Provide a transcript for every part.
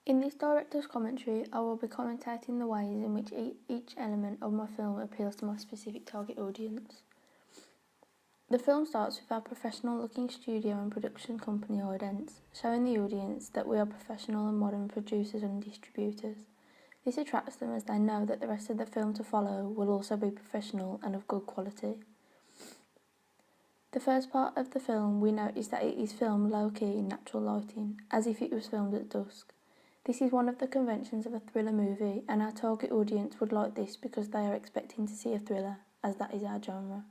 In this director's commentary, I will be commentating the ways in which each element of my film appeals to my specific target audience. The film starts with our professional-looking studio and production company idents, showing the audience that we are professional and modern producers and distributors. This attracts them as they know that the rest of the film to follow will also be professional and of good quality. The first part of the film, we notice that it is filmed low-key in natural lighting, as if it was filmed at dusk. This is one of the conventions of a thriller movie, and our target audience would like this because they are expecting to see a thriller, as that is our genre.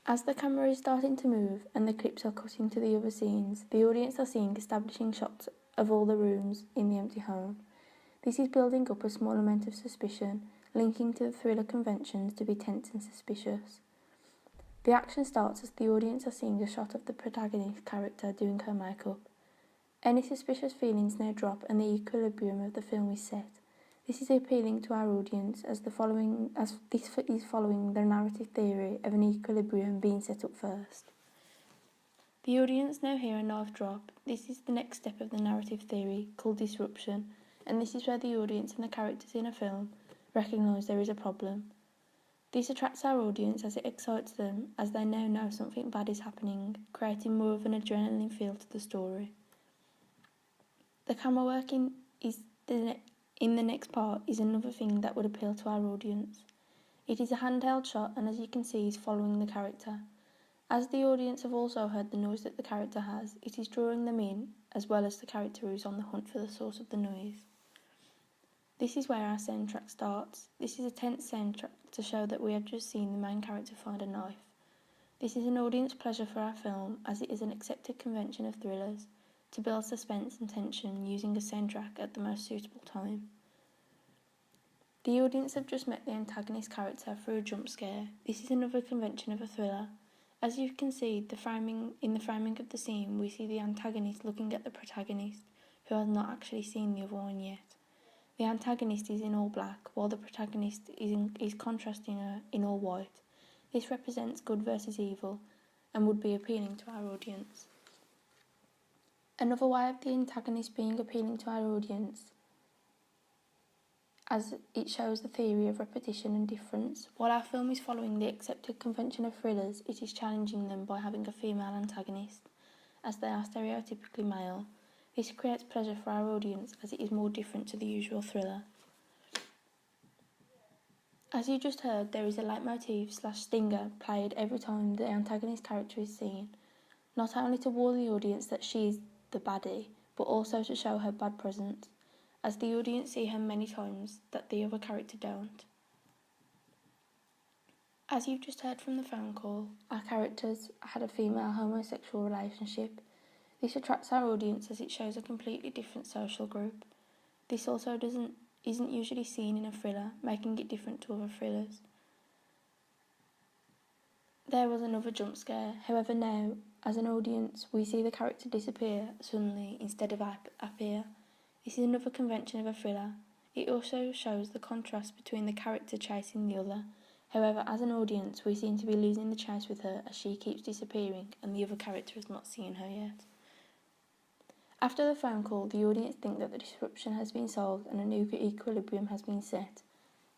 As the camera is starting to move and the clips are cutting to the other scenes, the audience are seeing establishing shots of all the rooms in the empty home. This is building up a small amount of suspicion, linking to the thriller conventions to be tense and suspicious. The action starts as the audience are seeing a shot of the protagonist character doing her makeup. Any suspicious feelings now drop and the equilibrium of the film is set. This is appealing to our audience as this is following the narrative theory of an equilibrium being set up first. The audience now hear a knife drop. This is the next step of the narrative theory, called disruption, and this is where the audience and the characters in a film recognise there is a problem. This attracts our audience as it excites them, as they now know something bad is happening, creating more of an adrenaline feel to the story. The camera work in the next part is another thing that would appeal to our audience. It is a handheld shot and as you can see is following the character. As the audience have also heard the noise that the character has, it is drawing them in as well as the character who is on the hunt for the source of the noise. This is where our soundtrack starts. This is a tense soundtrack to show that we have just seen the main character find a knife. This is an audience pleasure for our film as it is an accepted convention of thrillers to build suspense and tension using a soundtrack at the most suitable time. The audience have just met the antagonist character through a jump scare. This is another convention of a thriller. As you can see, in the framing of the scene, we see the antagonist looking at the protagonist, who has not actually seen the other one yet. The antagonist is in all black, while the protagonist is contrasting her in all white. This represents good versus evil, and would be appealing to our audience. Another way of the antagonist being appealing to our audience, as it shows the theory of repetition and difference. While our film is following the accepted convention of thrillers, it is challenging them by having a female antagonist, as they are stereotypically male. This creates pleasure for our audience as it is more different to the usual thriller. As you just heard, there is a leitmotif/stinger played every time the antagonist character is seen, not only to warn the audience that she is the baddie, but also to show her bad presence, as the audience see her many times that the other character don't. As you've just heard from the phone call, our characters had a female homosexual relationship. This attracts our audience as it shows a completely different social group. This also isn't usually seen in a thriller, making it different to other thrillers. There was another jump scare. However, now, as an audience, we see the character disappear suddenly instead of appear. This is another convention of a thriller. It also shows the contrast between the character chasing the other. However, as an audience, we seem to be losing the chase with her as she keeps disappearing and the other character has not seen her yet. After the phone call, the audience think that the disruption has been solved and a new equilibrium has been set,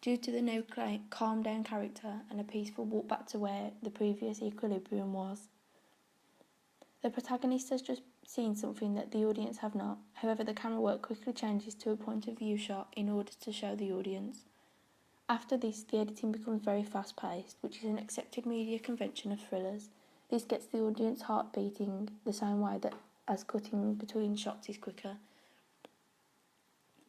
due to the now calmed down character and a peaceful walk back to where the previous equilibrium was. The protagonist has just seen something that the audience have not. However, the camera work quickly changes to a point of view shot in order to show the audience. After this, the editing becomes very fast-paced, which is an accepted media convention of thrillers. This gets the audience heart beating the same way that as cutting between shots is quicker.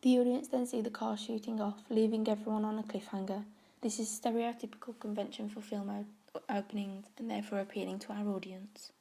The audience then see the car shooting off, leaving everyone on a cliffhanger. This is a stereotypical convention for film openings and therefore appealing to our audience.